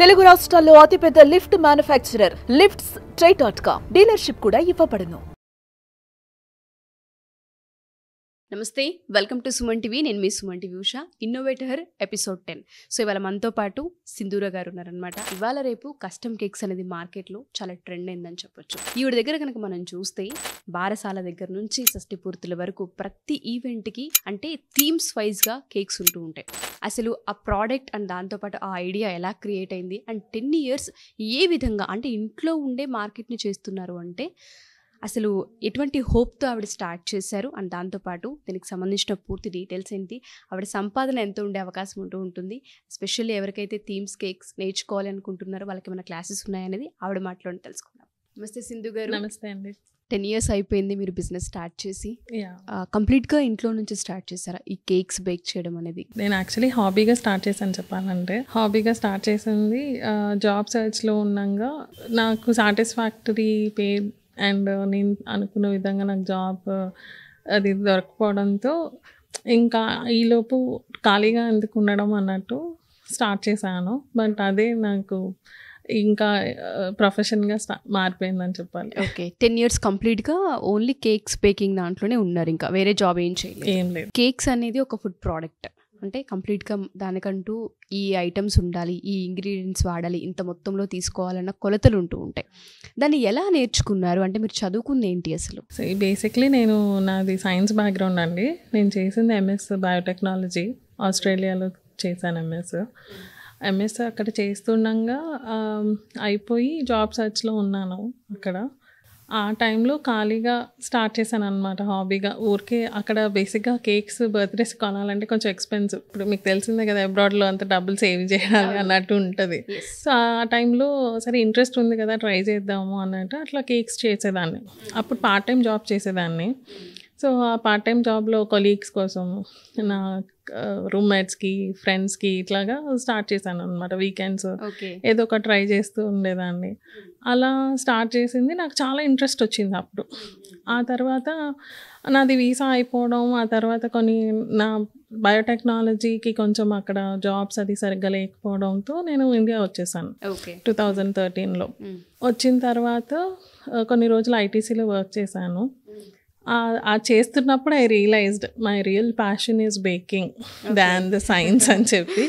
తెలుగు రాష్ట్రాల్లో అతిపెద్ద lift manufacturer lifts ట్రై.com డీలర్షిప్ కూడా ఇవ్వబడును. నమస్తే, వెల్కమ్ టు సుమన్ టీవీ. నేను మీ Suman TV Usha. Innovator episode 10. So ఇవాళ మనతో పాటు సింధూర గారు ఉన్నారనమాట. ఇవాళ రేపు కస్టమ్ కేక్స్ అనేది మార్కెట్లో చాలా ట్రెండ్ అయిందని చెప్పొచ్చు. ఈవిడ దగ్గర కనుక మనం చూస్తే బారసాల దగ్గర నుంచి షష్ఠి పూర్తుల వరకు ప్రతి ఈవెంట్కి అంటే థీమ్స్ వైజ్గా కేక్స్ ఉంటూ ఉంటాయి. అసలు ఆ ప్రోడక్ట్ అండ్ దాంతోపాటు ఆ ఐడియా ఎలా క్రియేట్ అయింది అండ్ 10 years ఏ విధంగా అంటే ఇంట్లో ఉండే మార్కెట్ని చేస్తున్నారు అంటే అసలు ఎటువంటి హోప్తో ఆవిడ స్టార్ట్ చేశారు అండ్ దాంతోపాటు దీనికి సంబంధించిన పూర్తి డీటెయిల్స్ ఏంటి, ఆవిడ సంపాదన ఎంత ఉండే అవకాశం ఉంటుంది, ఎస్పెషల్లీ ఎవరికైతే థీమ్స్ కేక్స్ నేర్చుకోవాలి అనుకుంటున్నారో వాళ్ళకి ఏమైనా క్లాసెస్ ఉన్నాయనేది ఆవిడ మాటలో తెలుసుకుందాం. నమస్తే సింధు గారు. నమస్తే అండి. 10 years అయిపోయింది మీరు బిజినెస్ స్టార్ట్ చేసి. కంప్లీట్గా ఇంట్లో నుంచి స్టార్ట్ చేశారా ఈ కేక్స్ బేక్ చేయడం అనేది? నేను యాక్చువల్లీ హాబీగా స్టార్ట్ చేశాను చెప్పాలంటే. హాబీగా స్టార్ట్ చేసింది జాబ్ సర్చ్లో ఉండగా నాకు సాటిస్ఫాక్టరీ పే అండ్ నేను అనుకున్న విధంగా నాకు జాబ్ అది దొరకపోవడంతో ఇంకా ఈలోపు ఖాళీగా ఎందుకు ఉండడం అన్నట్టు స్టార్ట్ చేశాను. బట్ అదే నాకు ఇంకా ప్రొఫెషన్గా మారిపోయిందని చెప్పాలి. ఓకే, 10 years కంప్లీట్గా ఓన్లీ కేక్స్ బేకింగ్ దాంట్లోనే ఉన్నారు, ఇంకా వేరే జాబ్ ఏం చేయలేదు? ఏం లేదు. కేక్స్ అనేది ఒక ఫుడ్ ప్రోడక్ట్ అంటే కంప్లీట్గా దానికంటూ ఈ ఐటమ్స్ ఉండాలి, ఈ ఇంగ్రీడియంట్స్ వాడాలి, ఇంత మొత్తంలో తీసుకోవాలన్న కొలతలు ఉంటూ ఉంటాయి. దాన్ని ఎలా నేర్చుకున్నారు అంటే మీరు చదువుకుంది ఏంటి అసలు? బేసిక్లీ నాది సైన్స్ బ్యాక్గ్రౌండ్ అండి. నేను చేసింది ఎంఎస్ బయోటెక్నాలజీ, ఆస్ట్రేలియాలో చేశాను ఎంఎస్ అక్కడ చేస్తుండగా అయిపోయి జాబ్ సర్చ్లో ఉన్నాను అక్కడ. ఆ టైంలో ఖాళీగా స్టార్ట్ చేశాను అనమాట హాబీగా. ఊరికే అక్కడ బేసిక్గా కేక్స్ బర్త్డేస్ కొనాలంటే కొంచెం ఎక్స్పెన్సివ్. ఇప్పుడు మీకు తెలిసిందే కదా, అబ్రాడ్లో అంత డబ్బులు సేవ్ చేయాలి అన్నట్టు ఉంటుంది. సో ఆ టైంలో సరే ఇంట్రెస్ట్ ఉంది కదా ట్రై చేద్దాము అన్నట్టు అట్లా కేక్స్ చేసేదాన్ని. అప్పుడు పార్ట్ టైం జాబ్ చేసేదాన్ని. సో ఆ పార్ట్ టైం జాబ్లో కొలీగ్స్ కోసం, నా రూమ్మేట్స్కి, ఫ్రెండ్స్కి ఇట్లాగా స్టార్ట్ చేశాను అనమాట. వీకెండ్స్ ఏదో ఒక ట్రై చేస్తూ ఉండేదాన్ని. అలా స్టార్ట్ చేసింది, నాకు చాలా ఇంట్రెస్ట్ వచ్చింది అప్పుడు. ఆ తర్వాత నాది వీసా అయిపోవడం, ఆ తర్వాత కొన్ని నా బయోటెక్నాలజీకి కొంచెం అక్కడ జాబ్స్ అది సరిగ్గా లేకపోవడంతో నేను ఇండియా వచ్చేసాను 2013లో. వచ్చిన తర్వాత కొన్ని రోజులు ఐటీసీలో వర్క్ చేశాను. ఆ చేస్తున్నప్పుడు I realised my real passion is baking than the science అని చెప్పి.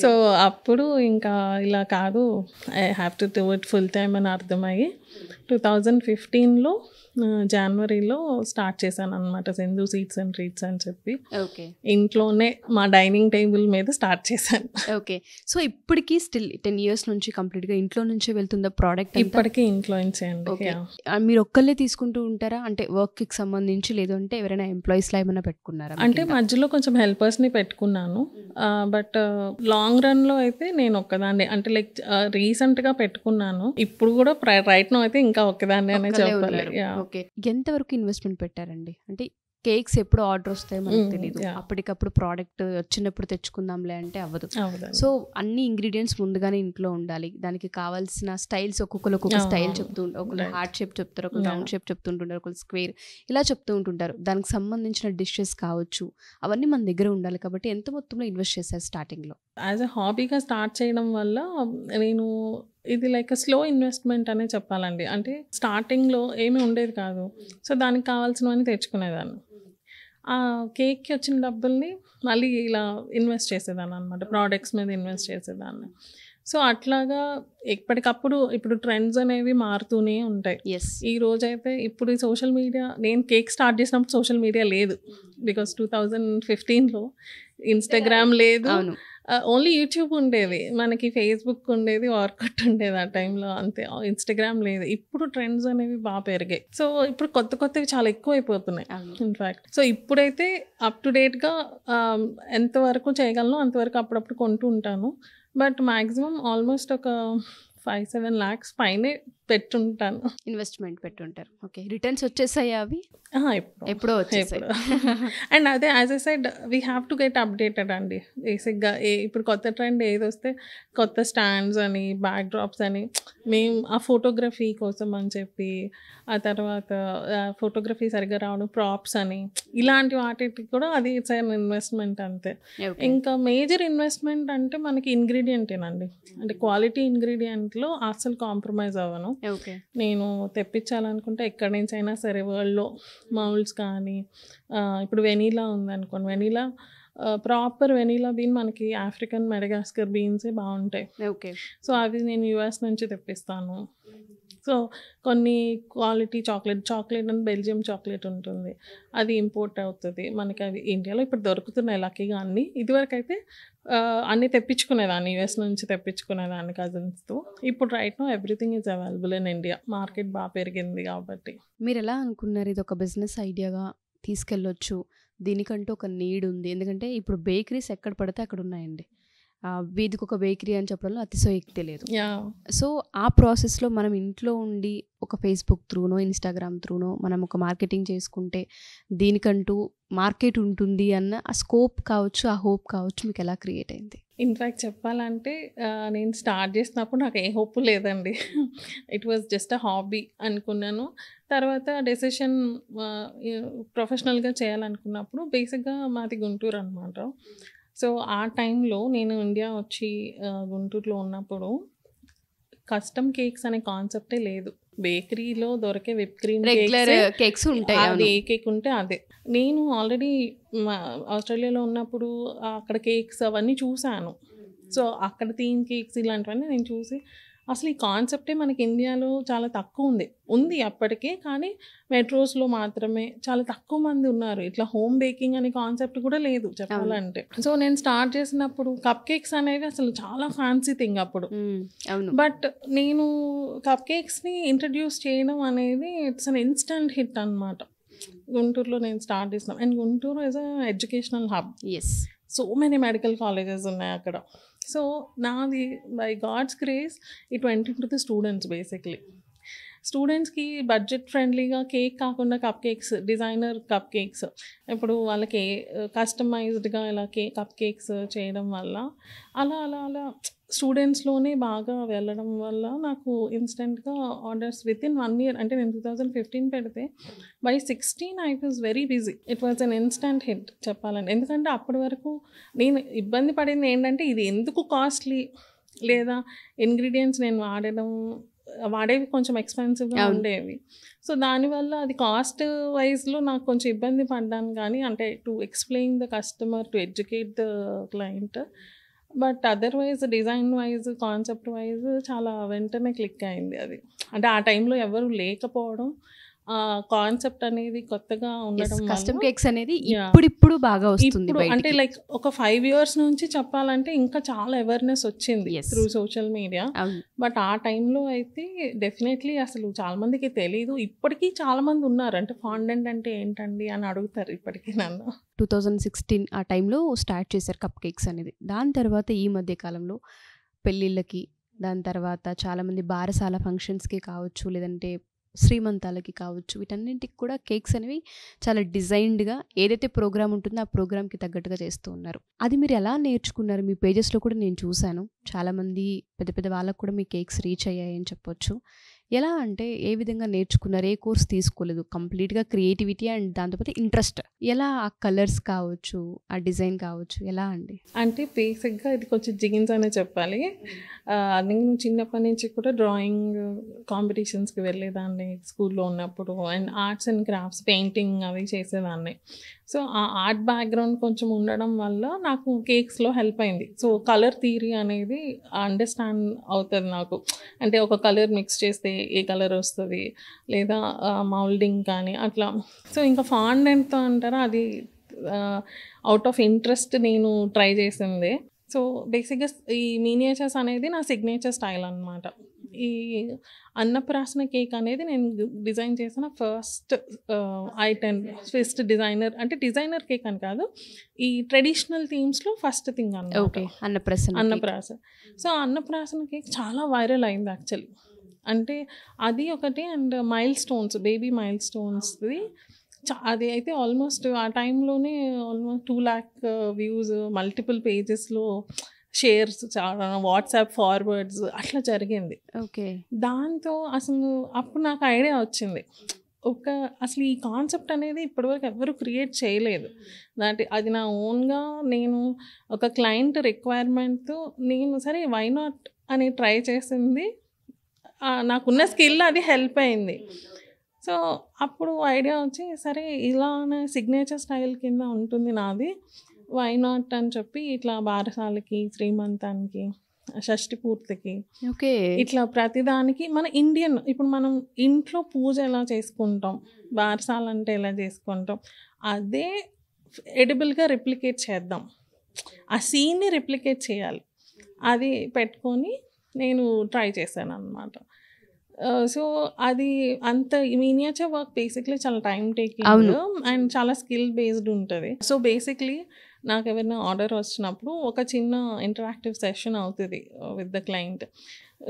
సో అప్పుడు ఇంకా ఇలా కాదు, I have to do it full time అని అర్థమయ్యి 2015లో జనవరిలో స్టార్ట్ చేశాను అనమాట సింధు స్వీట్స్ అండ్ ట్రీట్స్ అని చెప్పి. ఇంట్లోనే మా డైనింగ్ టేబుల్ మీద స్టార్ట్ చేశాను. ఓకే, సో ఇప్పటికీ స్టిల్ 10 years నుంచి కంప్లీట్గా ఇంట్లో నుంచే వెళ్తుందా ప్రోడక్ట్? ఇప్పటికీ ఇంట్లో నుంచే అండి. మీరు ఒక్కళ్ళే తీసుకుంటూ ఉంటారా అంటే వర్క్కి సంబంధించి, లేదంటే ఎవరైనా ఎంప్లాయీస్లా ఏమైనా పెట్టుకున్నారా? అంటే మధ్యలో కొంచెం హెల్పర్స్ని పెట్టుకున్నాను. బట్ లాంగ్ రన్లో అయితే నేను ఒక్కదాన్ని, అంటే లైక్ రీసెంట్గా పెట్టుకున్నాను. ఇప్పుడు కూడా రైట్ నో అయితే ఇంకా ఒక్కదాన్ని అనే చెప్పాలి. ఓకే, ఎంతవరకు ఇన్వెస్ట్మెంట్ పెట్టారండి? అంటే కేక్స్ ఎప్పుడు ఆర్డర్ వస్తాయో మనకు తెలియదు, అప్పటికప్పుడు ప్రోడక్ట్ వచ్చినప్పుడు తెచ్చుకుందాంలే అంటే అవ్వదు. సో అన్ని ఇంగ్రీడియంట్స్ ముందుగానే ఇంట్లో ఉండాలి. దానికి కావాల్సిన స్టైల్స్ ఒక్కొక్కరు ఒక్కొక్క స్టైల్ చెప్తూ ఉంటారు. ఒకళ్ళు హార్ట్ షేప్ చెప్తారు, ఒకళ్ళు రౌండ్ షేప్ చెప్తుంటుంటారు, ఒకళ్ళు స్క్వేర్ ఇలా చెప్తూ ఉంటుంటారు. దానికి సంబంధించిన డిషెస్ కావచ్చు, అవన్నీ మన దగ్గర ఉండాలి. కాబట్టి ఎంత మొత్తంలో ఇన్వెస్ట్ చేశారు స్టార్టింగ్లో? యాజ్ అ హాబీగా స్టార్ట్ చేయడం వల్ల నేను ఇది లైక్ స్లో ఇన్వెస్ట్మెంట్ అనే చెప్పాలండి. అంటే స్టార్టింగ్లో ఏమీ ఉండేది కాదు. సో దానికి కావాల్సినవన్నీ తెచ్చుకునేదాన్ని. ఆ కేక్కి వచ్చిన డబ్బుల్ని మళ్ళీ ఇలా ఇన్వెస్ట్ చేసేదాన్ని అనమాట, ప్రోడక్ట్స్ మీద ఇన్వెస్ట్ చేసేదాన్ని. సో అట్లాగా ఎప్పటికప్పుడు ఇప్పుడు ట్రెండ్స్ అనేవి మారుతూనే ఉంటాయి. ఈ రోజైతే ఇప్పుడు ఈ సోషల్ మీడియా, నేను కేక్ స్టార్ట్ చేసినప్పుడు సోషల్ మీడియా లేదు. బికాస్ 2015లో ఇన్స్టాగ్రామ్ లేదు, ఓన్లీ యూట్యూబ్ ఉండేది, మనకి ఫేస్బుక్ ఉండేది, ఆర్కుట్ ఉండేది ఆ టైంలో, అంతే. ఇన్స్టాగ్రామ్ లేదు. ఇప్పుడు ట్రెండ్స్ అనేవి బాగా పెరిగాయి. సో ఇప్పుడు కొత్త కొత్తవి చాలా ఎక్కువ అయిపోతున్నాయి ఇన్ఫ్యాక్ట్. సో ఇప్పుడైతే అప్ టు డేట్గా ఎంతవరకు చేయగలను అంతవరకు అప్పుడప్పుడు కొంటూ ఉంటాను. బట్ మ్యాక్సిమం ఆల్మోస్ట్ ఒక 5-7 lakhs పైనే పెట్టుంటాను. ఇన్వెస్ట్మెంట్ పెట్టుంటారు. ఓకే, రిటర్న్స్ వచ్చేసాయా అవి? ఎప్పుడో వచ్చేసాయి. అండ్ అదే as I said we have to get updated అండి. బేసిక్గా ఇప్పుడు కొత్త ట్రెండ్ ఏది వస్తే కొత్త స్టాండ్స్ అని, బ్యాక్ డ్రాప్స్ అని, మేము ఆ ఫోటోగ్రఫీ కోసం అని చెప్పి, ఆ తర్వాత ఫోటోగ్రఫీ సరిగ్గా రావడం, ప్రాప్స్ అని, ఇలాంటి వాటికి కూడా అది ఇట్స్ అన్ ఇన్వెస్ట్మెంట్ అంతే. ఇంకా మేజర్ ఇన్వెస్ట్మెంట్ అంటే మనకి ఇంగ్రీడియంటేనండి. అంటే క్వాలిటీ ఇంగ్రీడియంట్లో అస్సలు కాంప్రమైజ్ అవ్వను. నేను తెప్పించాలనుకుంటే ఎక్కడి నుంచి అయినా సరే వరల్డ్లో మౌల్డ్స్ కానీ, ఇప్పుడు వెనీలా ఉందనుకోండి, వెనీలా ప్రాపర్ వెనీలా బీన్ మనకి ఆఫ్రికన్ మెడగాస్కర్ బీన్సే బాగుంటాయి. సో అవి నేను యుఎస్ నుంచి తెప్పిస్తాను. సో కొన్ని క్వాలిటీ చాక్లెట్ అని బెల్జియం చాక్లెట్ ఉంటుంది, అది ఇంపోర్ట్ అవుతుంది మనకి. అవి ఇండియాలో ఇప్పుడు దొరుకుతున్నాయి లక్కీగా అన్నీ. ఇదివరకు అయితే అన్నీ తెప్పించుకునేదాన్ని, యుఎస్ నుంచి తెప్పించుకునేదాన్ని కజిన్స్తో. ఇప్పుడు right know everything is available in India. Market బాగా పెరిగింది కాబట్టి. మీరు ఎలా అనుకున్నారు ఇది ఒక బిజినెస్ ఐడియాగా తీసుకెళ్ళొచ్చు, దీనికంటూ ఒక నీడ్ ఉంది? ఎందుకంటే ఇప్పుడు బేకరీస్ ఎక్కడ పడితే అక్కడ ఉన్నాయండి. వీధికి ఒక బేకరీ అని చెప్పడంలో అతిశయోక్తి లేదు. సో ఆ ప్రాసెస్లో మనం ఇంట్లో ఉండి ఒక ఫేస్బుక్ త్రూనో, ఇన్స్టాగ్రామ్ త్రూనో మనం ఒక మార్కెటింగ్ చేసుకుంటే దీనికంటూ మార్కెట్ ఉంటుంది అన్న ఆ స్కోప్ కావచ్చు, ఆ హోప్ కావచ్చు, మీకు ఎలా క్రియేట్ అయింది? ఇన్ఫ్యాక్ట్ చెప్పాలంటే నేను స్టార్ట్ చేసినప్పుడు నాకు ఏ హోప్ లేదండి. It was just a hobby అనుకున్నాను. తర్వాత డెసిషన్ ప్రొఫెషనల్గా చేయాలనుకున్నప్పుడు బేసిక్గా మాది గుంటూరు అనమాట. సో ఆ టైంలో నేను ఇండియా వచ్చి గుంటూరులో ఉన్నప్పుడు కస్టమ్ కేక్స్ అనే కాన్సెప్టే లేదు. బేకరీలో దొరికే విప్ క్రీమ్ కేక్స్ ఉంటాయి, అది ఏ కేక్ ఉంటే అదే. నేను ఆల్రెడీ ఆస్ట్రేలియాలో ఉన్నప్పుడు అక్కడ కేక్స్ అవన్నీ చూశాను. సో అక్కడ థీమ్ కేక్స్ ఇలాంటివన్నీ నేను చూసి అసలు ఈ కాన్సెప్టే మనకి ఇండియాలో చాలా తక్కువ ఉంది అప్పటికే, కానీ మెట్రోస్లో మాత్రమే చాలా తక్కువ మంది ఉన్నారు. ఇట్లా హోమ్ బేకింగ్ అనే కాన్సెప్ట్ కూడా లేదు చెప్పాలంటే. సో నేను స్టార్ట్ చేసినప్పుడు కప్ కేక్స్ అనేవి అసలు చాలా ఫ్యాన్సీ థింగ్ అప్పుడు. బట్ నేను కప్ కేక్స్ని ఇంట్రడ్యూస్ చేయడం అనేది ఇట్స్ అన్ ఇన్స్టంట్ హిట్ అనమాట. గుంటూరులో నేను స్టార్ట్ చేసినాం. And Guntur is a educational hub. So many medical colleges ఉన్నాయి అక్కడ. సో నాది by God's grace it went in to the students. Basically స్టూడెంట్స్కి బడ్జెట్ ఫ్రెండ్లీగా కేక్ కాకుండా cupcakes, designer cupcakes, ఇప్పుడు వాళ్ళకి కస్టమైజ్డ్గా ఇలా కప్ కేక్స్ చేయడం వల్ల అలా అలా అలా స్టూడెంట్స్లోనే బాగా వెళ్ళడం వల్ల నాకు ఇన్స్టెంట్గా ఆర్డర్స్ విత్ ఇన్ 1 year, అంటే నేను 2015 పెడితే by 2016 I was very busy. It was an instant hit చెప్పాలంటే. ఎందుకంటే అప్పటి వరకు నేను ఇబ్బంది పడింది ఏంటంటే ఇది ఎందుకు కాస్ట్లీ, లేదా ఇంగ్రీడియంట్స్ నేను వాడేవి కొంచెం ఎక్స్పెన్సివ్గా ఉండేవి. సో దానివల్ల అది కాస్ట్ వైజ్లో నాకు కొంచెం ఇబ్బంది పడ్డాను. కానీ అంటే to explain the customer, to educate the client. But otherwise design wise, concept wise చాలా వెంటనే క్లిక్ అయింది అది. అంటే ఆ టైంలో ఎవరు లేకపోవడం, కాన్సెప్ట్ అనేది కొత్తగా ఉండడం, కస్టమ్ కేక్స్ అనేది ఇప్పుడు బాగా వస్తుంది. అంటే లైక్ ఒక 5 years నుంచి చెప్పాలంటే ఇంకా చాలా అవేర్నెస్ వచ్చింది త్రూ సోషల్ మీడియా. బట్ ఆ టైంలో అయితే డెఫినెట్లీ అసలు చాలా మందికి తెలీదు. ఇప్పటికీ చాలా మంది ఉన్నారు అంటే ఫాండెంట్ అంటే ఏంటండి అని అడుగుతారు ఇప్పటికీ నన్ను. 2016 ఆ టైంలో స్టార్ట్ చేశారు కప్ కేక్స్ అనేది. దాని తర్వాత ఈ మధ్య కాలంలో పెళ్ళిళ్ళకి, దాని తర్వాత చాలామంది బారసాల ఫంక్షన్స్కి కావచ్చు, లేదంటే శ్రీమంతాలకి కావచ్చు, వీటన్నింటికి కూడా కేక్స్ అనేవి చాలా డిజైన్డ్గా ఏదైతే ప్రోగ్రామ్ ఉంటుందో ఆ ప్రోగ్రామ్కి తగ్గట్టుగా చేస్తూ ఉన్నారు. అది మీరు ఎలా నేర్చుకున్నారు? మీ పేజెస్లో కూడా నేను చూశాను, చాలామంది పెద్ద పెద్ద వాళ్ళకు కూడా మీ కేక్స్ రీచ్ అయ్యాయని చెప్పొచ్చు. ఎలా అంటే ఏ విధంగా నేర్చుకున్నారు? ఏ కోర్స్ తీసుకోలేదు, కంప్లీట్గా క్రియేటివిటీ అండ్ దాంతోపాటు ఇంట్రెస్ట్. ఎలా ఆ కలర్స్ కావచ్చు, ఆ డిజైన్ కావచ్చు, ఎలా అండి? అంటే బేసిక్గా ఇది కొంచెం జిగిన్స్ అనే చెప్పాలి. నేను చిన్నప్పటి నుంచి కూడా డ్రాయింగ్ కాంపిటీషన్స్కి వెళ్ళేదాన్ని స్కూల్లో ఉన్నప్పుడు. And arts and crafts, painting అవి చేసేదాన్ని. సో ఆ ఆర్ట్ బ్యాక్గ్రౌండ్ కొంచెం ఉండడం వల్ల నాకు కేక్స్లో హెల్ప్ అయింది. సో కలర్ థియరీ అనేది అండర్స్టాండ్ అవుతుంది నాకు. అంటే ఒక కలర్ మిక్స్ చేస్తే ఏ కలర్ వస్తుంది, లేదా మౌల్డింగ్ కానీ అట్లా. సో ఇంకా ఫాండెంట్తో అంటారా, అది అవుట్ ఆఫ్ ఇంట్రెస్ట్ నేను ట్రై చేసింది. సో బేసిక్గా ఈ మినియేచర్స్ అనేది నా సిగ్నేచర్ స్టైల్ అనమాట. ఈ అన్నప్రాసన కేక్ అనేది నేను డిజైన్ చేసిన ఫస్ట్ ఫస్ట్ డిజైనర్, అంటే డిజైనర్ కేక్ అని కాదు, ఈ ట్రెడిషనల్ థీమ్స్లో ఫస్ట్ థింగ్ అన్నమాట. అన్నప్రాసన. సో అన్నప్రాసన కేక్ చాలా వైరల్ అయింది యాక్చువల్లీ. అంటే అది ఒకటి. And milestones, baby mile స్టోన్స్ది అది అయితే ఆల్మోస్ట్ ఆ టైంలోనే ఆల్మోస్ట్ 2 lakh వ్యూస్, మల్టిపుల్ పేజెస్లో షేర్స్, చాలా వాట్సాప్ ఫార్వర్డ్స్ అట్లా జరిగింది. ఓకే. దాంతో అసలు అప్పుడు నాకు ఐడియా వచ్చింది, అసలు ఈ కాన్సెప్ట్ అనేది ఇప్పటివరకు ఎవరు క్రియేట్ చేయలేదు. అది నా ఓన్గా నేను ఒక క్లయింట్ రిక్వైర్మెంట్తో నేను సరే వై నాట్ అని ట్రై చేసింది. నాకున్న స్కిల్ అది హెల్ప్ అయింది. సో అప్పుడు ఐడియా వచ్చి సరే ఇలానే సిగ్నేచర్ స్టైల్ కింద ఉంటుంది నాది, వై నాట్ అని చెప్పి ఇట్లా బారసాలకి, శ్రీమంతానికి, షష్ఠి పూర్తికి, ఓకే, ఇట్లా ప్రతిదానికి మన ఇండియన్, ఇప్పుడు మనం ఇంట్లో పూజ ఎలా చేసుకుంటాం, బారసాలంటే ఎలా చేసుకుంటాం, అదే ఎడిబుల్గా రిప్లికేట్ చేద్దాం, ఆ సీన్ని రిప్లికేట్ చేయాలి, అది పెట్టుకొని నేను ట్రై చేశాను అనమాట. సో అది అంత మినియేచర్ వర్క్ బేసిక్లీ చాలా టైం టేకింగ్ అండ్ చాలా స్కిల్ బేస్డ్ ఉంటుంది. సో బేసిక్లీ నాకు ఏమైనా ఆర్డర్ వచ్చినప్పుడు ఒక చిన్న ఇంటరాక్టివ్ సెషన్ అవుతుంది విత్ ద క్లయింట్.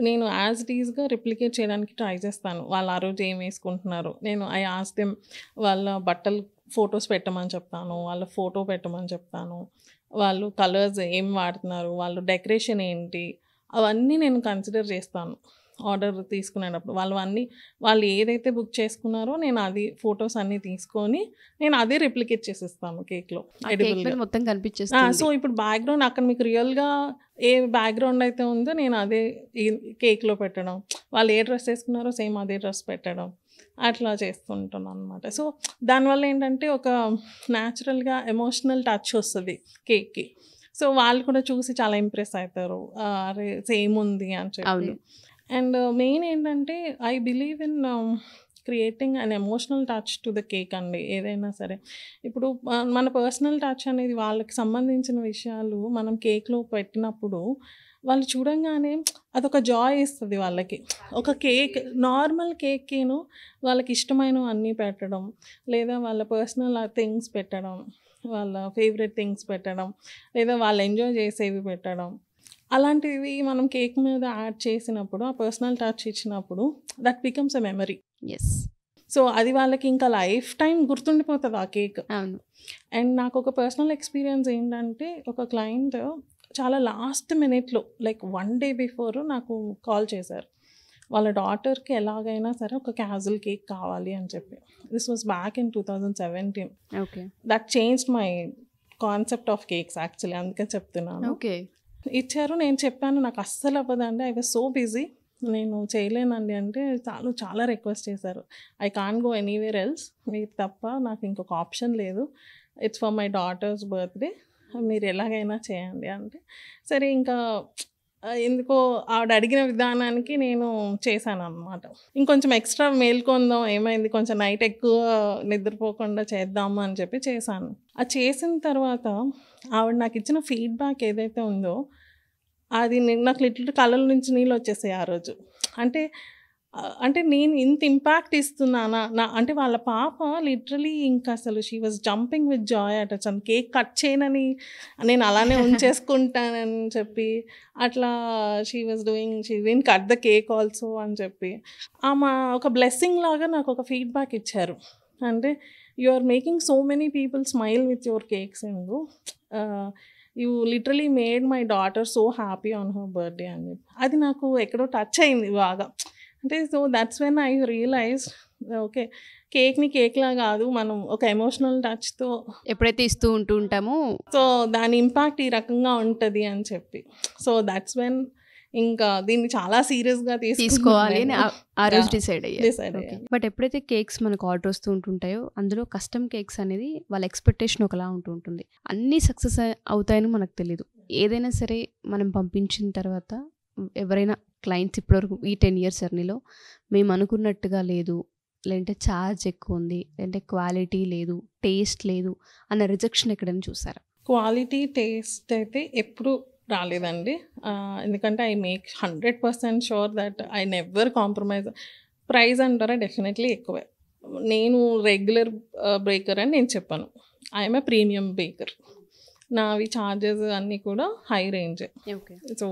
నేను యాజ్ ఇట్ ఈజ్గా రిప్లికేట్ చేయడానికి ట్రై చేస్తాను. వాళ్ళు ఆ రోజు ఏం వేసుకుంటున్నారు, నేను ఐ ఆస్క్ దెమ్, వాళ్ళ బట్టలు ఫొటోస్ పెట్టమని చెప్తాను, వాళ్ళ ఫోటో పెట్టమని చెప్తాను, వాళ్ళు కలర్స్ ఏం వాడుతున్నారు, వాళ్ళు డెకరేషన్ ఏంటి, అవన్నీ నేను కన్సిడర్ చేస్తాను ఆర్డర్ తీసుకునేటప్పుడు. వాళ్ళు ఏదైతే బుక్ చేసుకున్నారో నేను అది ఫొటోస్ అన్నీ తీసుకొని నేను అదే రిప్లికేట్ చేసిస్తాను కేక్లో ఎడిబుల్గా మొత్తం కనిపించేస్తుంది. సో ఇప్పుడు బ్యాక్గ్రౌండ్ అక్కడ మీకు రియల్గా ఏ బ్యాక్గ్రౌండ్ అయితే ఉందో నేను అదే ఈ కేక్లో పెట్టడం, వాళ్ళు ఏ డ్రెస్ వేసుకున్నారో సేమ్ అదే డ్రెస్ పెట్టడం, అట్లా చేస్తుంటాను అనమాట. సో దానివల్ల ఏంటంటే ఒక న్యాచురల్గా ఎమోషనల్ టచ్ వస్తుంది కేక్కి. సో వాళ్ళు కూడా చూసి చాలా ఇంప్రెస్ అవుతారు, అరే సేమ్ ఉంది అని చెప్పి. అండ్ మెయిన్ ఏంటంటే I believe in creating an emotional touch to the cake అండి. ఏదైనా సరే ఇప్పుడు మన పర్సనల్ టచ్ అనేది వాళ్ళకి సంబంధించిన విషయాలు మనం కేక్లో పెట్టినప్పుడు వాళ్ళు చూడంగానే అదొక జాయ్ ఇస్తుంది వాళ్ళకి. ఒక కేక్, నార్మల్ కేక్కేను వాళ్ళకి ఇష్టమైనవి అన్నీ పెట్టడం, లేదా వాళ్ళ పర్సనల్ థింగ్స్ పెట్టడం, వాళ్ళ ఫేవరెట్ థింగ్స్ పెట్టడం, లేదా వాళ్ళు ఎంజాయ్ చేసేవి పెట్టడం, అలాంటివి మనం కేక్ మీద యాడ్ చేసినప్పుడు, ఆ పర్సనల్ టచ్ ఇచ్చినప్పుడు that becomes a memory. Yes. So అది వాళ్ళకి ఇంకా లైఫ్ టైం గుర్తుండిపోతుంది ఆ కేక్. అవును. అండ్ నాకు ఒక పర్సనల్ ఎక్స్పీరియన్స్ ఏంటంటే, ఒక క్లయింట్ చాలా లాస్ట్ మినిట్లో లైక్ 1 day బిఫోర్ నాకు కాల్ చేశారు. వాళ్ళ డాటర్కి ఎలాగైనా సరే ఒక క్యాజువల్ కేక్ కావాలి అని చెప్పి. This was back in 2017. Okay. That changed my concept of cakes actually, అందుకే చెప్తున్నాను. ఓకే. ఇచ్చారు, నేను చెప్పాను నాకు అస్సలు అవ్వదండి, ఐ వాజ్ సో బిజీ, నేను చేయలేనండి అంటే చాలా రిక్వెస్ట్ చేశారు. I can't go anywhere else, మీరు తప్ప నాకు ఇంకొక ఆప్షన్ లేదు, it's for my daughters birthday, మీరు ఎలాగైనా చేయండి అంటే, సరే ఇంకా ఎందుకో ఆవిడ అడిగిన విధానానికి నేను చేశాను అనమాట. ఇంకొంచెం ఎక్స్ట్రా మేల్కొందాం, ఏమైంది కొంచెం నైట్ ఎక్కువ నిద్రపోకుండా చేద్దాము అని చెప్పి చేశాను. అది చేసిన తర్వాత ఆవిడ నాకు ఇచ్చిన ఫీడ్బ్యాక్ ఏదైతే ఉందో అది నాకు లిటిల్ కళ్ళ నుంచి నీళ్ళు వచ్చేసాయి ఆ రోజు. అంటే నేను ఇంత ఇంపాక్ట్ ఇస్తున్నానా అంటే వాళ్ళ పాప లిటరలీ ఇంకా అసలు she was jumping with Joy అట. కేక్ కట్ చేయనని నేను అలానే ఉంచేసుకుంటానని చెప్పి అట్లా she win cut the cake also అని చెప్పి ఆమె ఒక బ్లెస్సింగ్ లాగా నాకు ఒక ఫీడ్బ్యాక్ ఇచ్చారు. అంటే you are making so many people smile with your cakes and you literally made my daughter so happy on her birthday అని చెప్పి అది నాకు ఎక్కడో టచ్ అయింది బాగా. అంటే so that's when I realize okay, కేక్ని కేక్లా కాదు, మనం ఒక ఎమోషనల్ టచ్తో ఎప్పుడైతే ఇస్తూ ఉంటామో సో దాని ఇంపాక్ట్ ఈ రకంగా ఉంటుంది అని చెప్పి. సో దట్స్ వెన్ ఇంకా దీన్ని చాలా సీరియస్గా తీసుకోవాలి అని ఆ రోజు డిసైడ్ అయ్యారు. బట్ ఎప్పుడైతే కేక్స్ మనకు ఆర్డర్ వస్తూ ఉంటుంటాయో అందులో కస్టమ్ కేక్స్ అనేది వాళ్ళ ఎక్స్పెక్టేషన్ ఒకలా ఉంటుంది. అన్నీ సక్సెస్ అవుతాయని మనకు తెలియదు. ఏదైనా సరే మనం పంపించిన తర్వాత ఎవరైనా క్లయింట్స్ ఇప్పటివరకు ఈ 10 years జర్నీలో మేము అనుకున్నట్టుగా లేదు, లేదంటే ఛార్జ్ ఎక్కువ ఉంది, లేదంటే క్వాలిటీ లేదు, టేస్ట్ లేదు అన్న రిజెక్షన్ ఎక్కడైనా చూసారా? క్వాలిటీ టేస్ట్ అయితే ఎప్పుడు రాలేదండి. ఎందుకంటే I make 100% sure that I never compromise. Price అంటారా డెఫినెట్లీ ఎక్కువే. నేను రెగ్యులర్ బేకర్ అని నేను చెప్పాను, ఐఎమ్ ఏ ప్రీమియం బేకర్. నావి ఛార్జెస్ అన్నీ కూడా హై రేంజ్. ఓకే. సో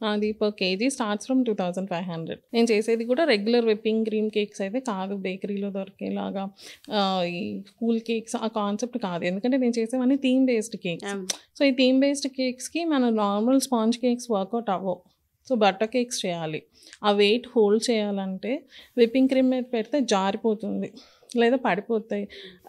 నాది పర్ కేజీ స్టార్ట్స్ ఫ్రమ్ 2500. నేను చేసేది కూడా రెగ్యులర్ విప్పింగ్ క్రీమ్ కేక్స్ అయితే కాదు, బేకరీలో దొరికేలాగా ఈ కూల్ కేక్స్ ఆ కాన్సెప్ట్ కాదు. ఎందుకంటే నేను చేసేవన్నీ థీమ్ బేస్డ్ కేక్స్. సో ఈ థీమ్ బేస్డ్ కేక్స్కి మన నార్మల్ స్పాంజ్ కేక్స్ వర్కౌట్ అవ్వవు. సో బటర్ కేక్స్ చేయాలి. ఆ వెయిట్ హోల్డ్ చేయాలంటే విప్పింగ్ క్రీమ్ మీద పెడితే జారిపోతుంది లేదా పడిపోతాయి.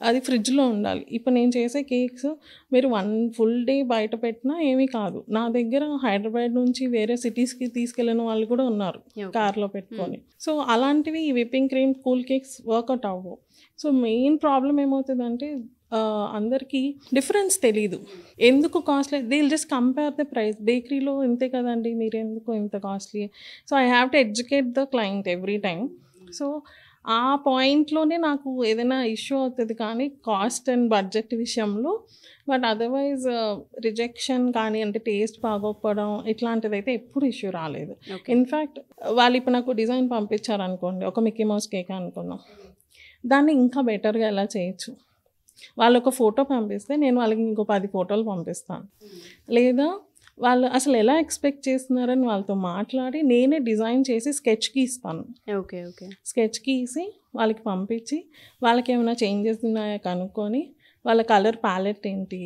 అది ఫ్రిడ్జ్లో ఉండాలి. ఇప్పుడు నేను చేసే కేక్స్ మీరు 1 full day బయట పెట్టినా ఏమీ కాదు. నా దగ్గర హైదరాబాద్ నుంచి వేరే సిటీస్కి తీసుకెళ్ళిన వాళ్ళు కూడా ఉన్నారు కార్లో పెట్టుకొని. సో అలాంటివి ఈ whipping cream cool cakes work out అవ్వవు. సో మెయిన్ ప్రాబ్లం ఏమవుతుందంటే అందరికీ డిఫరెన్స్ తెలీదు. ఎందుకు costly, they will just compare the price. బేకరీలో ఇంతే కదండి, మీరు ఎందుకు ఇంత costly. So I have to educate the client every time. So ఆ పాయింట్లోనే నాకు ఏదైనా ఇష్యూ అవుతుంది కానీ కాస్ట్ అండ్ బడ్జెట్ విషయంలో. బట్ అదర్వైజ్ రిజెక్షన్ కానీ అంటే టేస్ట్ బాగోకపోవడం ఇట్లాంటిది అయితే ఎప్పుడు ఇష్యూ రాలేదు. ఇన్ఫ్యాక్ట్ వాళ్ళు ఇప్పుడు నాకు డిజైన్ పంపించారు అనుకోండి, ఒక మిక్కీ మౌస్ కేక్ అనుకున్నాం, దాన్ని ఇంకా బెటర్గా ఎలా చేయొచ్చు. వాళ్ళు ఒక ఫోటో పంపిస్తే నేను వాళ్ళకి ఇంకో 10 ఫోటోలు పంపిస్తాను. లేదా వాళ్ళు అసలు ఎలా ఎక్స్పెక్ట్ చేస్తున్నారని వాళ్ళతో మాట్లాడి నేనే డిజైన్ చేసి స్కెచ్కి ఇస్తాను. ఓకే. ఓకే. స్కెచ్కి ఇసి వాళ్ళకి పంపించి వాళ్ళకి ఏమైనా చేంజెస్ ఉన్నాయా కనుక్కొని వాళ్ళ కలర్ ప్యాలెట్ ఏంటి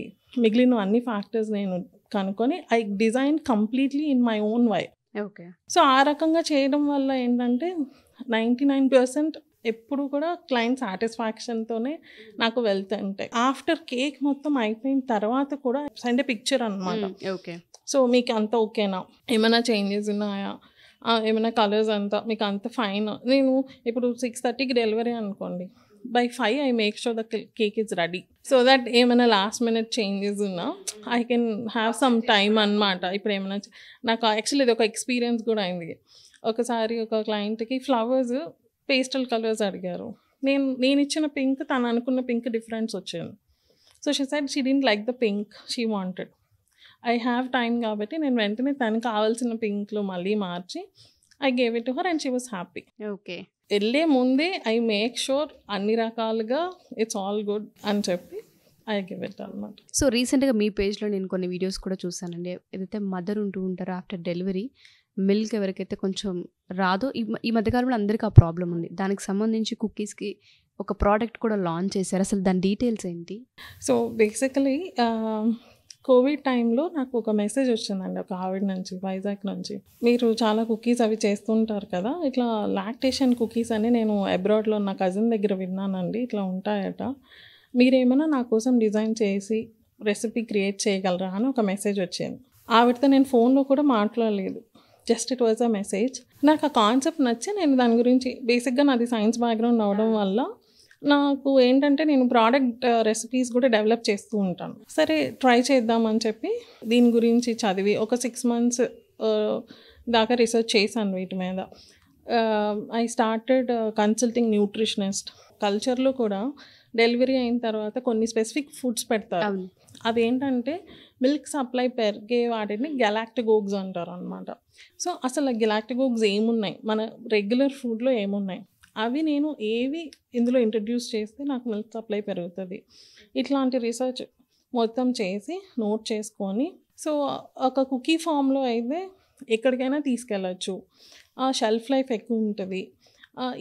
మిగిలిన అన్ని ఫ్యాక్టర్స్ నేను కనుక్కొని I design completely in my own way. Okay. So ఆ రకంగా చేయడం వల్ల ఏంటంటే 99% ఎప్పుడు కూడా క్లయింట్ సాటిస్ఫాక్షన్తోనే నాకు వెళ్తుంటాయి. ఆఫ్టర్ కేక్ మొత్తం అయిపోయిన తర్వాత కూడా సెండ్ ఏ పిక్చర్ అనమాట. ఓకే. సో మీకు అంత ఓకేనా, ఏమైనా చేంజెస్ ఉన్నాయా, ఏమైనా కలర్స్ అంతా మీకు అంత ఫైన్. నేను ఇప్పుడు 6:30కి డెలివరీ అనుకోండి, by 5 I make sure the cake is ready so that ఏమైనా లాస్ట్ మినిట్ చేంజెస్ ఉన్నా I can have some time అనమాట. ఇప్పుడు ఏమైనా నాకు యాక్చువల్లీ ఇది ఒక ఎక్స్పీరియన్స్ కూడా అయింది. ఒకసారి ఒక క్లయింట్కి ఫ్లవర్స్ పేస్టల్ కలర్స్ అడిగారు. నేను ఇచ్చిన పింక్ తను అనుకున్న పింక్ డిఫరెన్స్ వచ్చింది. So she said she didn't like the pink she wanted. I have time కాబట్టి నేను వెంటనే తనకు కావాల్సిన పింక్లో మళ్ళీ మార్చి I gave it to her and she was happy. Okay. వెళ్ళే ముందే ఐ మేక్ షూర్ అన్ని రకాలుగా ఇట్స్ ఆల్ గుడ్ అని చెప్పి ఐ గివ్ ఇట్ అనమాట. సో రీసెంట్గా మీ పేజ్లో నేను కొన్ని వీడియోస్ కూడా చూసానండి. ఏదైతే మదర్ ఉంటూ ఉంటారో ఆఫ్టర్ డెలివరీ మిల్క్ ఎవరికైతే కొంచెం రాదో, ఈ మధ్యకాలంలో అందరికీ ఆ ప్రాబ్లం ఉంది. దానికి సంబంధించి కుకీస్కి ఒక ప్రోడక్ట్ కూడా లాంచ్ చేశారు. అసలు దాని డీటెయిల్స్ ఏంటి? సో బేసికలీ కోవిడ్ టైంలో నాకు ఒక మెసేజ్ వచ్చిందండి ఒక ఆవిడ నుంచి, వైజాగ్ నుంచి. మీరు చాలా కుకీస్ అవి చేస్తుంటారు కదా, ఇట్లా లాక్టేషన్ కుకీస్ అని నేను అబ్రాడ్లో నా కజిన్ దగ్గర విన్నానండి, ఇట్లా ఉంటాయట, మీరేమైనా నా కోసం డిజైన్ చేసి రెసిపీ క్రియేట్ చేయగలరా అని ఒక మెసేజ్ వచ్చింది. ఆవిడతో నేను ఫోన్లో కూడా మాట్లాడలేదు, just it was a message. నాకు ఆ కాన్సెప్ట్ నచ్చి నేను దాని గురించి, బేసిక్గా నాది సైన్స్ బ్యాక్గ్రౌండ్ అవడం వల్ల నాకు ఏంటంటే నేను ప్రోడక్ట్ రెసిపీస్ కూడా డెవలప్ చేస్తూ ఉంటాను. సరే ట్రై చేద్దామని చెప్పి దీని గురించి చదివి ఒక 6 months దాకా రీసెర్చ్ చేశాను వీటి మీద. I started consulting nutritionist. కల్చర్లో కూడా డెలివరీ అయిన తర్వాత కొన్ని స్పెసిఫిక్ ఫుడ్స్ పెడతారు. అదేంటంటే మిల్క్ సప్లై పెరిగే వాటిని గెలాక్టోగోగ్స్ అంటారు అనమాట. సో అసలు గెలాక్టోగోగ్స్ ఏమున్నాయి, మన రెగ్యులర్ ఫుడ్లో ఏమున్నాయి, అవి నేను ఏవి ఇందులో ఇంట్రడ్యూస్ చేస్తే నాకు మిల్క్ సప్లై పెరుగుతుంది, ఇట్లాంటి రీసెర్చ్ మొత్తం చేసి నోట్ చేసుకొని, సో ఒక కుకీ ఫామ్లో అయితే ఎక్కడికైనా తీసుకెళ్ళచ్చు, షెల్ఫ్ లైఫ్ ఎక్కువ ఉంటుంది,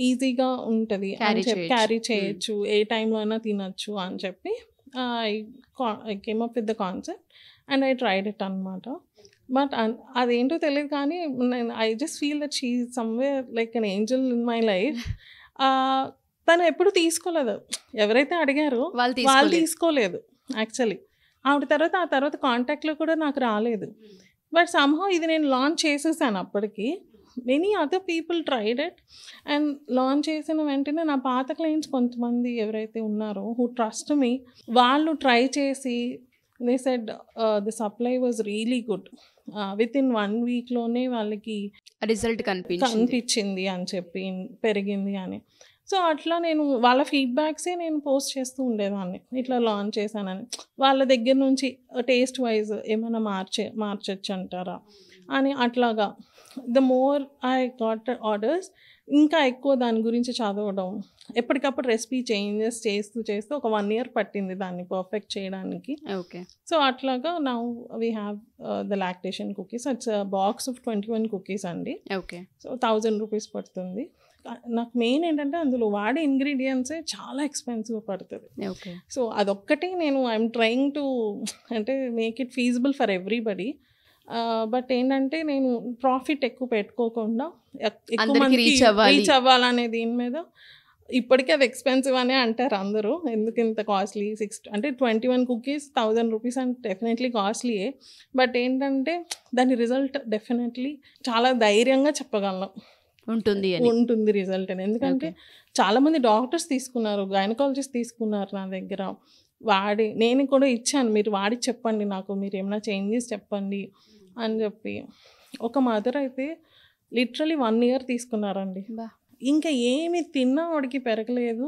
ఈజీగా ఉంటుంది అని చెప్పి క్యారీ చేయొచ్చు, ఏ టైంలో అయినా తినచ్చు అని చెప్పి I came up with the concept and I tried it అనమాట. బట్ అదేంటో తెలియదు కానీ I just feel that she somewhere like an angel in my life. తను ఎప్పుడు తీసుకోలేదు, ఎవరైతే అడిగారో వాళ్ళు తీసుకోలేదు యాక్చువల్లీ. ఆ తర్వాత కాంటాక్ట్లో కూడా నాకు రాలేదు. బట్ సమ్హౌ ఇది నేను లాంచ్ చేసేసాను అప్పటికి. Many other people tried it and launch చేసిన వెంటనే నా పాత క్లయింట్స్ కొంతమంది ఎవరైతే ఉన్నారో హూ ట్రస్ట్ మీ, వాళ్ళు ట్రై చేసి they said the supply was really good, with in 1 weekలోనే వాళ్ళకి రిజల్ట్ కనిపించింది అని చెప్పి, పెరిగింది అని. సో అట్లా నేను వాళ్ళ ఫీడ్బ్యాక్సే నేను పోస్ట్ చేస్తూ ఉండేదాన్ని, ఇట్లా లాంచ్ చేశానని. వాళ్ళ దగ్గర నుంచి టేస్ట్ వైజ్ ఏమైనా మార్చొచ్చు అంటారా, అని అట్లాగా the more I got orders ఇంకా ఎక్కువ దాని గురించి చదవడం, ఎప్పటికప్పుడు రెసిపీ చేంజెస్ చేస్తూ ఒక 1 year పట్టింది దాన్ని పర్ఫెక్ట్ చేయడానికి. ఓకే. సో అట్లాగా now we have the lactation cookies. It's box of 21 cookies అండి. ఓకే. సో 1000 రూపీస్ పడుతుంది. నాకు మెయిన్ ఏంటంటే అందులో వాడే ఇంగ్రీడియంట్సే చాలా ఎక్స్పెన్సివ్ పడుతుంది. ఓకే. సో అదొక్కటి నేను ఐఎమ్ ట్రయింగ్ టు అంటే make it feasible for everybody. But ఏంటంటే నేను ప్రాఫిట్ ఎక్కువ పెట్టుకోకుండా ఎక్కువ మందికి రీచ్ అవ్వాలనే దీని మీద. ఇప్పటికీ అది ఎక్స్పెన్సివ్ అనే అంటారు అందరూ, ఎందుకు ఇంత కాస్ట్లీ. అంటే 21 కుకీస్ 1000 రూపీస్ అంటే డెఫినెట్లీ కాస్ట్లీయే. బట్ ఏంటంటే దాని రిజల్ట్ డెఫినెట్లీ చాలా ధైర్యంగా చెప్పగలను ఉంటుంది రిజల్ట్ అని. ఎందుకంటే చాలామంది డాక్టర్స్ తీసుకున్నారు, గైనకాలజిస్ట్ తీసుకున్నారు నా దగ్గర. వాడి నేను కూడా ఇచ్చాను, మీరు వాడి చెప్పండి నాకు, మీరు ఏమైనా చేంజెస్ చెప్పండి అని చెప్పి. ఒక మదర్ అయితే లిటరలీ 1 year తీసుకున్నారండి. ఇంకా ఏమి తిన్నా వాడికి పెరగలేదు,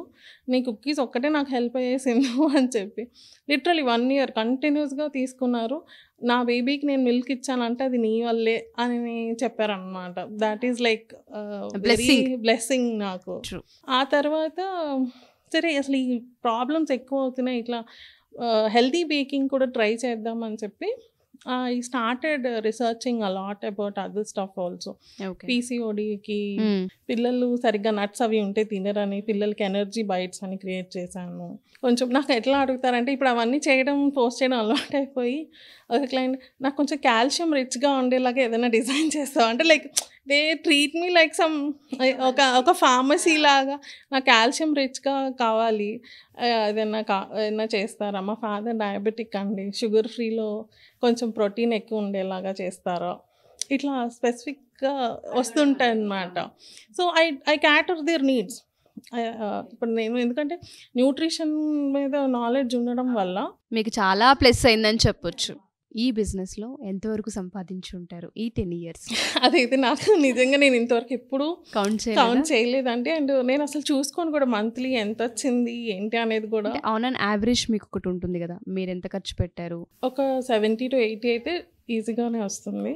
నీ కుకీస్ ఒక్కటే నాకు హెల్ప్ అయ్యేసింది అని చెప్పి లిటరలీ 1 year కంటిన్యూస్గా తీసుకున్నారు. నా బేబీకి నేను మిల్క్ ఇచ్చానంటే అది నీ వల్లే అని చెప్పారనమాట. That is like very blessing నాకు. ఆ తర్వాత సరే అసలు ఈ ప్రాబ్లమ్స్ ఎక్కువ అవుతున్నాయి, ఇట్లా హెల్తీ బేకింగ్ కూడా ట్రై చేద్దామని చెప్పి I started researching a lot about other stuff also. PCODకి పిల్లలు సరిగ్గా నట్స్ అవి ఉంటే తినరని పిల్లలకి ఎనర్జీ బైట్స్ అని క్రియేట్ చేశాను. కొంచెం నాకు ఎట్లా అడుగుతారంటే ఇప్పుడు అవన్నీ పోస్ట్ చేయడం అలవాటు అయిపోయి ఒక క్లయింట్ నాకు కొంచెం కాల్షియం రిచ్గా ఉండేలాగా ఏదైనా డిజైన్ చేస్తావు అంటే like they treat me like some ఒక ఫార్మసీ లాగా. నాకు కాల్షియం రిచ్గా కావాలి, ఏదైనా చేస్తారా? మా ఫాదర్ డయాబెటిక్ అండి, షుగర్ ఫ్రీలో కొంచెం ప్రోటీన్ ఎక్కువ ఉండేలాగా చేస్తారా? ఇట్లా స్పెసిఫిక్గా వస్తుంటాయి అన్నమాట. So I cater their needs. ఇప్పుడు నేను ఎందుకంటే న్యూట్రిషన్ మీద నాలెడ్జ్ ఉండడం వల్ల మీకు చాలా ప్లస్ అయిందని చెప్పొచ్చు. ఈ బిజినెస్లో ఎంతవరకు సంపాదించి ఉంటారు ఈ 10 years? అదైతే నాకు నిజంగా నేను ఇంతవరకు ఎప్పుడు కౌంట్ చేయలేదండి. అండ్ నేను అసలు చూసుకొని కూడా మంత్లీ ఎంత వచ్చింది ఏంటి అనేది కూడా. ఆన్ అన్ యావరేజ్ మీకు ఒకటి ఉంటుంది కదా, మీరు ఎంత ఖర్చు పెట్టారు? ఒక 70 to 80 అయితే ఈజీగానే వస్తుంది.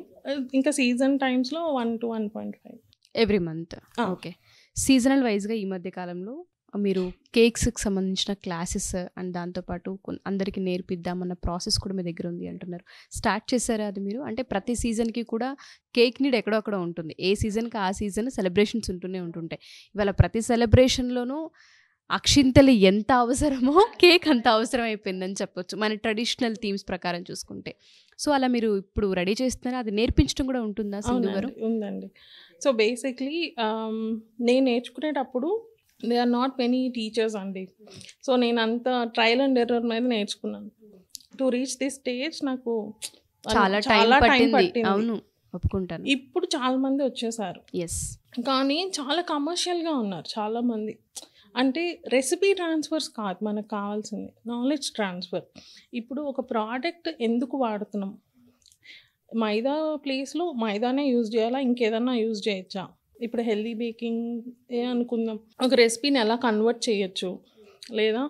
ఇంకా సీజన్ టైమ్స్లో 1 to 1.5 every month. Okay. Seasonal వైజ్గా ఈ మధ్య కాలంలో మీరు కేక్స్కి సంబంధించిన క్లాసెస్ అండ్ దాంతోపాటు అందరికీ నేర్పిద్దామన్న ప్రాసెస్ కూడా మీ దగ్గర ఉంది అంటున్నారు. స్టార్ట్ చేశారా అది మీరు? అంటే ప్రతి సీజన్కి కూడా కేక్ నీడ్ ఎక్కడో అక్కడ ఉంటుంది. ఏ సీజన్కి ఆ సీజన్ సెలబ్రేషన్స్ ఉంటుంటాయి. ఇవాళ ప్రతి సెలబ్రేషన్లోనూ అక్షింతలు ఎంత అవసరమో కేక్ అంత అవసరం అయిపోయిందని చెప్పొచ్చు మన ట్రెడిషనల్ థీమ్స్ ప్రకారం చూసుకుంటే. సో అలా మీరు ఇప్పుడు రెడీ చేస్తున్నారా? అది నేర్పించడం కూడా ఉంటుందా సింధు గారు? ఉందండి. సో బేసిక్లీ నేను నేర్చుకునేటప్పుడు they are not many teachers అండి. సో నేను అంత ట్రయల్ అండ్ ఎర్రర్ మీద నేర్చుకున్నాను. టు రీచ్ దిస్ స్టేజ్ నాకు చాలా టైం పట్టింది. అవును, ఒప్పుకుంటాను. ఇప్పుడు చాలా మంది వచ్చేసారు, కానీ చాలా కమర్షియల్గా ఉన్నారు చాలామంది. అంటే రెసిపీ ట్రాన్స్ఫర్స్ కాదు మనకు కావాల్సింది, నాలెడ్జ్ ట్రాన్స్ఫర్. ఇప్పుడు ఒక ప్రోడక్ట్ ఎందుకు వాడుతున్నాం, మైదా ప్లేస్లో మైదానే యూజ్ చేయాలా, ఇంకేదన్నా యూజ్ చేయొచ్చా? ఇప్పుడు హెల్దీ బేకింగ్ అనుకుందాం, ఒక రెసిపీని ఎలా కన్వర్ట్ చేయొచ్చు, లేదా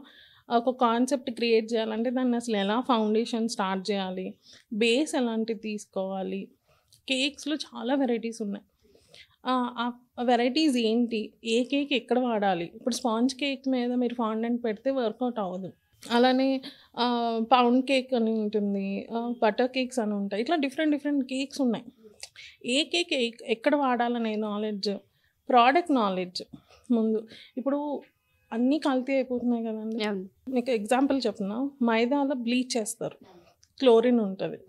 ఒక కాన్సెప్ట్ క్రియేట్ చేయాలంటే దాన్ని అసలు ఎలా ఫౌండేషన్ స్టార్ట్ చేయాలి, బేస్ ఎలాంటివి తీసుకోవాలి. కేక్స్లో చాలా వెరైటీస్ ఉన్నాయి. ఆ వెరైటీస్ ఏంటి, ఏ కేక్ ఎక్కడ వాడాలి? ఇప్పుడు స్పాంజ్ కేక్ మీద మీరు ఫాండెంట్ పెడితే వర్కౌట్ అవ్వదు. అలానే పౌండ్ కేక్ అని ఉంటుంది, బటర్ కేక్స్ అని ఉంటాయి. ఇట్లా డిఫరెంట్ కేక్స్ ఉన్నాయి. ఏ కేక్ ఎక్కడ వాడాలనే నాలెడ్జ్, ప్రోడక్ట్ నాలెడ్జ్ ముందు. ఇప్పుడు అన్నీ కల్తీ అయిపోతున్నాయి కదండి. మీకు ఎగ్జాంపుల్ చెప్తున్నా, మైదాలో బ్లీచ్ చేస్తారు, క్లోరిన్ ఉంటుంది,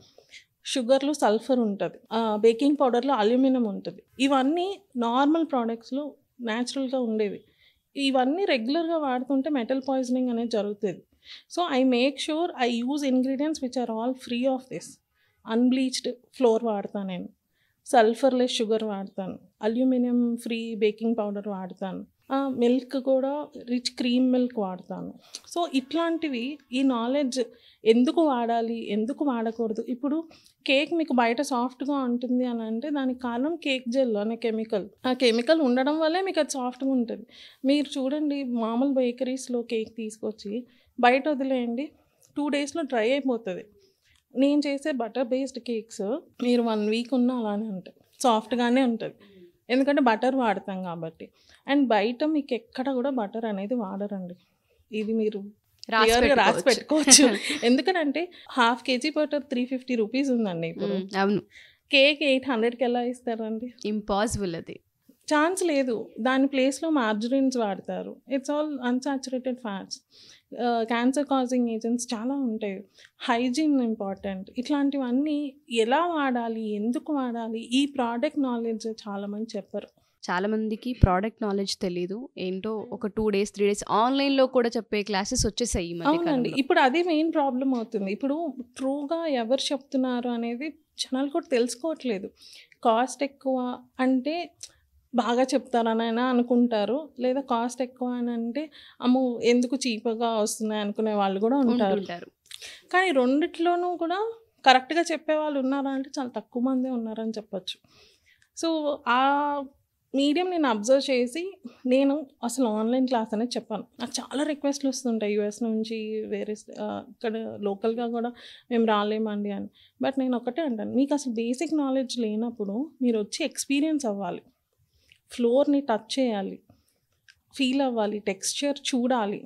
షుగర్లో సల్ఫర్ ఉంటుంది, బేకింగ్ పౌడర్లో అల్యూమినియం ఉంటుంది. ఇవన్నీ నార్మల్ ప్రోడక్ట్స్లో న్యాచురల్గా ఉండేవి. ఇవన్నీ రెగ్యులర్గా వాడుతుంటే మెటల్ పాయిజనింగ్ అనేది జరుగుతుంది. So I make sure I use ingredients which are all free of this. Unbleached flour వాడతాను నేను, సల్ఫర్లెస్ షుగర్ వాడతాను, అల్యూమినియం ఫ్రీ బేకింగ్ పౌడర్ వాడతాను, మిల్క్ కూడా రిచ్ క్రీమ్ మిల్క్ వాడతాను. సో ఇట్లాంటివి ఈ నాలెడ్జ్ ఎందుకు వాడాలి, ఎందుకు వాడకూడదు. ఇప్పుడు కేక్ మీకు బయట సాఫ్ట్గా ఉంటుంది అని అంటే దానికి కారణం కేక్ జెల్ అనే కెమికల్. ఆ కెమికల్ ఉండడం వల్లే మీకు అది సాఫ్ట్గా ఉంటుంది. మీరు చూడండి, మామూలు బేకరీస్లో కేక్ తీసుకొచ్చి బయట వదిలేయండి, 2 daysలో డ్రై అయిపోతుంది. నేను చేసే బటర్ బేస్డ్ కేక్స్ మీరు 1 వీక్ ఉన్న అలానే ఉంటాయి, సాఫ్ట్గానే ఉంటుంది, ఎందుకంటే బటర్ వాడతాం కాబట్టి. అండ్ బయట మీకు ఎక్కడ కూడా బటర్ అనేది వాడరండి, ఇది మీరు రాసి పెట్టుకోవచ్చు. ఎందుకంటే హాఫ్ కేజీ బటర్ 350 రూపీస్ ఉందండి ఇప్పుడు. అవును, కేక్ 800కి ఎలా ఇస్తారండి? ఇంపాసిబుల్, అది ఛాన్స్ లేదు. దాని ప్లేస్లో మార్జరిన్స్ వాడతారు. It's all unsaturated fats, cancer causing agents చాలా ఉంటాయి. Hygiene important. ఇట్లాంటివన్నీ ఎలా వాడాలి, ఎందుకు వాడాలి, ఈ ప్రోడక్ట్ నాలెడ్జ్ చాలామంది చెప్పరు. చాలా మందికి ప్రోడక్ట్ నాలెడ్జ్ తెలీదు. ఏంటో ఒక 2 days 3 days ఆన్లైన్లో కూడా చెప్పే క్లాసెస్ వచ్చేసాయి ఈ మధ్య అవునండి, కాలంలో. ఇప్పుడు అదే మెయిన్ ప్రాబ్లం అవుతుంది. ఇప్పుడు ట్రూగా ఎవరు చెప్తున్నారు అనేది జనాలు కూడా తెలుసుకోవట్లేదు. కాస్ట్ ఎక్కువ అంటే బాగా చెప్తారనైనా అనుకుంటారు, లేదా కాస్ట్ ఎక్కువ అని అంటే అమ్మో ఎందుకు చీప్గా వస్తున్నాయి అనుకునే వాళ్ళు కూడా ఉంటారు. కానీ రెండిట్లోనూ కూడా కరెక్ట్గా చెప్పే వాళ్ళు ఉన్నారా అంటే చాలా తక్కువ మందే ఉన్నారని చెప్పచ్చు. సో ఆ మీడియం నేను అబ్జర్వ్ చేసి నేను అసలు ఆన్లైన్ క్లాస్ అనేది చెప్పాను. నాకు చాలా రిక్వెస్ట్లు వస్తుంటాయి యూఎస్ నుంచి, వేరే ఇక్కడ లోకల్గా కూడా మేము రాలేమండి అని. బట్ నేను ఒకటే అంటాను, మీకు అసలు బేసిక్ నాలెడ్జ్ లేనప్పుడు మీరు వచ్చి ఎక్స్పీరియన్స్ అవ్వాలి, ఫ్లోర్ని టచ్ చేయాలి, ఫీల్ అవ్వాలి, టెక్స్చర్ చూడాలి,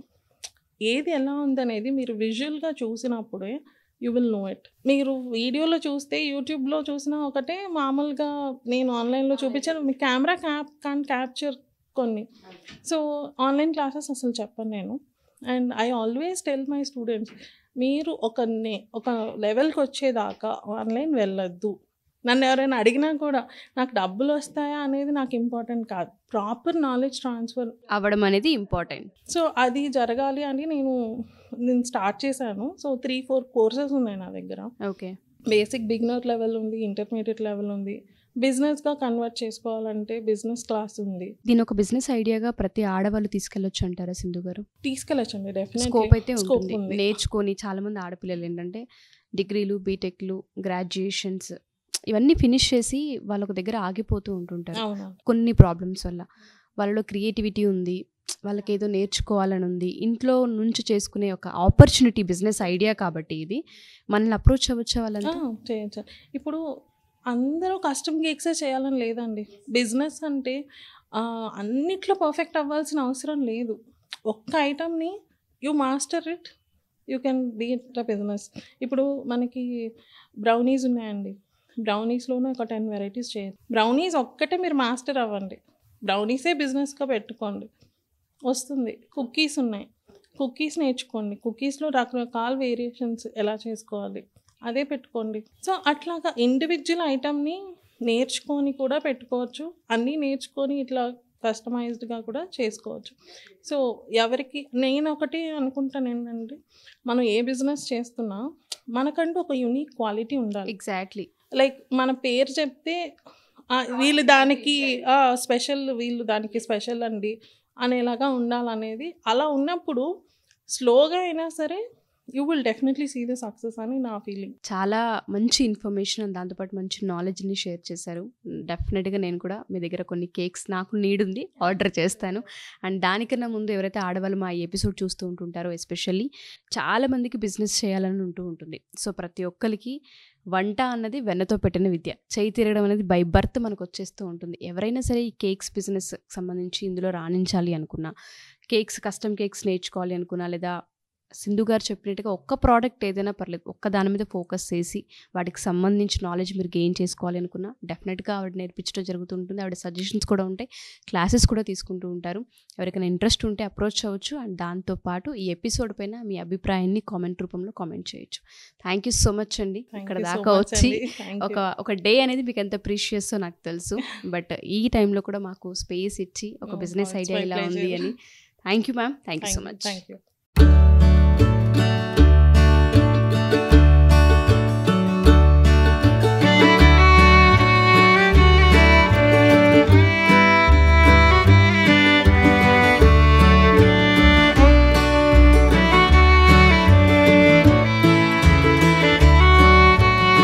ఏది ఎలా ఉందనేది మీరు విజువల్గా చూసినప్పుడే యూ విల్ నో ఇట్. మీరు వీడియోలో చూస్తే యూట్యూబ్లో చూసినా ఒకటే, మామూలుగా నేను ఆన్లైన్లో చూపించాను, మీ కెమెరా క్యాప్చర్ కొన్ని. సో ఆన్లైన్ క్లాసెస్ అసలు చెప్పను నేను. And I always tell my students, మీరు ఒక లెవెల్కి వచ్చేదాకా ఆన్లైన్ వెళ్ళొద్దు. నన్ను ఎవరైనా అడిగినా కూడా నాకు డబ్బులు వస్తాయా అనేది నాకు ఇంపార్టెంట్ కాదు, ప్రాపర్ నాలెడ్జ్ ట్రాన్స్ఫర్ అవ్వడం అనేది ఇంపార్టెంట్. సో అది జరగాలి అని నేను స్టార్ట్ చేశాను. సో 3-4 కోర్సెస్ ఉన్నాయి నా దగ్గర. ఓకే, బేసిక్ బిగినర్ లెవెల్ ఉంది, ఇంటర్మీడియట్ లెవెల్ ఉంది, బిజినెస్గా కన్వర్ట్ చేసుకోవాలంటే బిజినెస్ క్లాస్ ఉంది. దీని ఒక బిజినెస్ ఐడియాగా ప్రతి ఆడవాళ్ళు తీసుకెళ్ళొచ్చు అంటారా సింధు గారు? తీసుకెళ్ళచ్చండి, డెఫినెట్లీ స్కోప్ అయితే ఉంటుంది. నేర్చుకొని చాలా మంది ఆడపిల్లలు ఏంటంటే డిగ్రీలు, బీటెక్లు, గ్రాడ్యుయేషన్స్ ఇవన్నీ ఫినిష్ చేసి వాళ్ళొక దగ్గర ఆగిపోతూ ఉంటుంటారు కొన్ని ప్రాబ్లమ్స్ వల్ల. వాళ్ళలో క్రియేటివిటీ ఉంది, వాళ్ళకి ఏదో నేర్చుకోవాలని ఉంది, ఇంట్లో నుంచి చేసుకునే ఒక ఆపర్చునిటీ బిజినెస్ ఐడియా కాబట్టి ఇది మనల్ని అప్రోచ్ అవ్వచ్చు వాళ్ళంతా. చేయొచ్చు. ఇప్పుడు అందరూ కస్టమ్ కేక్సే చేయాలని లేదండి. బిజినెస్ అంటే అన్నిట్లో పర్ఫెక్ట్ అవ్వాల్సిన అవసరం లేదు. ఒక్క ఐటమ్ని you master it, you can be it a business. ఇప్పుడు మనకి బ్రౌనీస్ ఉన్నాయండి, బ్రౌనీస్లోనే ఒక 10 వెరైటీస్ చేయండి. బ్రౌనీస్ ఒక్కటే మీరు మాస్టర్ అవ్వండి, బ్రౌనీసే బిజినెస్గా పెట్టుకోండి, వస్తుంది. కుకీస్ ఉన్నాయి, కుకీస్ నేర్చుకోండి, కుకీస్లో రకరకాల వేరియేషన్స్ ఎలా చేసుకోవాలి అదే పెట్టుకోండి. సో అట్లాగా ఇండివిజువల్ ఐటమ్ని నేర్చుకొని కూడా పెట్టుకోవచ్చు, అన్నీ నేర్చుకొని ఇట్లా కస్టమైజ్డ్గా కూడా చేసుకోవచ్చు. సో ఎవరికి నేను ఒకటి అనుకుంటాను ఏంటంటే, మనం ఏ బిజినెస్ చేస్తున్నా మనకంటూ ఒక యూనిక్ క్వాలిటీ ఉండాలి. ఎగ్జాక్ట్లీ, లైక్ మన పేరు చెప్తే వీళ్ళు దానికి స్పెషల్, వీళ్ళు దానికి స్పెషల్ అండి అనేలాగా ఉండాలనేది. అలా ఉన్నప్పుడు స్లోగా అయినా సరే you will definitely see the success అని నా ఫీలింగ్. చాలా మంచి ఇన్ఫర్మేషన్, దాంతోపాటు మంచి నాలెడ్జ్ని షేర్ చేశారు. డెఫినెట్గా నేను కూడా మీ దగ్గర కొన్ని కేక్స్ నాకు నీడ్ ఉంది, ఆర్డర్ చేస్తాను. అండ్ దానికన్నా ముందు ఎవరైతే ఆడవాళ్ళు మా ఎపిసోడ్ చూస్తూ ఉంటుంటారో ఎస్పెషల్లీ చాలామందికి బిజినెస్ చేయాలని ఉంటుంది. సో ప్రతి ఒక్కరికి వంట అన్నది వెన్నతో పెట్టిన విద్య, చేయి తిరగడం అనేది బై బర్త్ మనకు వచ్చేస్తూ ఉంటుంది. ఎవరైనా సరే ఈ కేక్స్ బిజినెస్ సంబంధించి ఇందులో రాణించాలి అనుకున్నా, కేక్స్ కస్టమ్ కేక్స్ నేర్చుకోవాలి అనుకున్నా, లేదా సింధు గారు చెప్పినట్టుగా ఒక్క ప్రోడక్ట్ ఏదైనా పర్లేదు, ఒక్క దాని మీద ఫోకస్ చేసి వాటికి సంబంధించిన నాలెడ్జ్ మీరు గెయిన్ చేసుకోవాలి అనుకున్నా డెఫినెట్గా ఆవిడ నేర్పించడం జరుగుతుంటుంది. ఆవిడ సజెషన్స్ కూడా ఉంటాయి, క్లాసెస్ కూడా తీసుకుంటూ ఉంటారు. ఎవరికైనా ఇంట్రెస్ట్ ఉంటే అప్రోచ్ అవ్వచ్చు. అండ్ దాంతోపాటు ఈ ఎపిసోడ్ పైన మీ అభిప్రాయాన్ని కామెంట్ రూపంలో కామెంట్ చేయొచ్చు. థ్యాంక్ యూ సో మచ్ అండి. ఇక్కడ దాకా వచ్చి ఒక డే అనేది మీకు ఎంత ప్రీషియస్ నాకు తెలుసు, బట్ ఈ టైంలో కూడా మాకు స్పేస్ ఇచ్చి ఒక బిజినెస్ ఐడియా ఇలా ఉంది అని. Thank you ma'am, thank you so much.